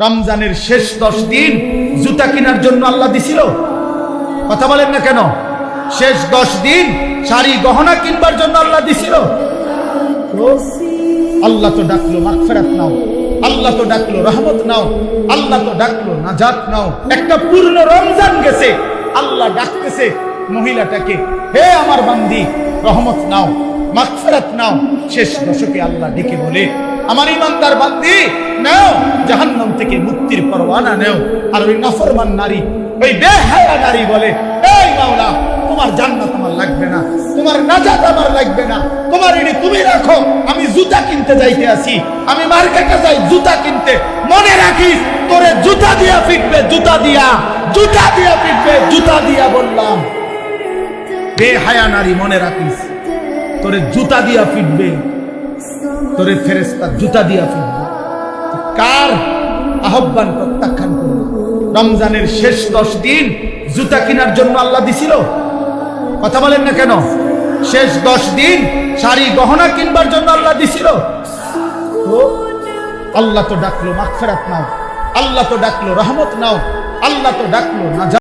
রমজানের শেষ 10 দিন জুতা কেনার জন্য আল্লাহ দিছিল। কথা বলেন না কেন? শেষ 10 দিন শাড়ি গহনা কিনবার জন্য আল্লাহ দিছিল। আল্লাহ তো ডাকলো মাগফিরাত নাও, আল্লাহ তো ডাকলো রহমত নাও, আল্লাহ তো ডাকলো নাজাত নাও। একটা পূর্ণ রমজান গেছে, আল্লাহ ডাকতেছে মহিলাটাকে, হে আমার বান্দি রহমত নাও, মাগফিরাত নাও। শেষ দশকে আল্লাহ ডেকে বলে, আমার ইমানদার বান্দি নাও, জাহান্নাম থেকে মুক্তির পরওয়ানা নাও। আর ওই নাফরমান নারী, ওই বেহায়া নারী বলে, এই মাওলা তোমার জান্নাত আমার লাগবে না, তোমার নাজাত আমার লাগবে না, তোমার এনে তুমি রাখো, আমি জুতা কিনতে যাইতে আসি, আমি মার্কেটে যাই জুতা কিনতে। মনে রাখিস তোরে জুতা দিয়া পিটবে, জুতা দিয়া, জুতা দিয়া পিটবে, জুতা দিয়া। বললাম বেহায়া নারী মনে রাখিস, তোরে জুতা দিয়া পিটবে, তোরে ফেরেশতা জুতা দিয়া পিটবে। কার আহ্বান প্রত্যাখ্যান করবে? রমজানের শেষ 10 দিন জুতা কেনার জন্য আল্লাহ দিছিল। কথা বলেন না কেন? শেষ 10 দিন শাড়ি গহনা কিনবার জন্য আল্লাহ দিছিল। আল্লাহ তো ডাকলো মাগফিরাত নাও, আল্লাহ তো ডাকলো রহমত নাও, আল্লাহ তো ডাকলো নাজাত।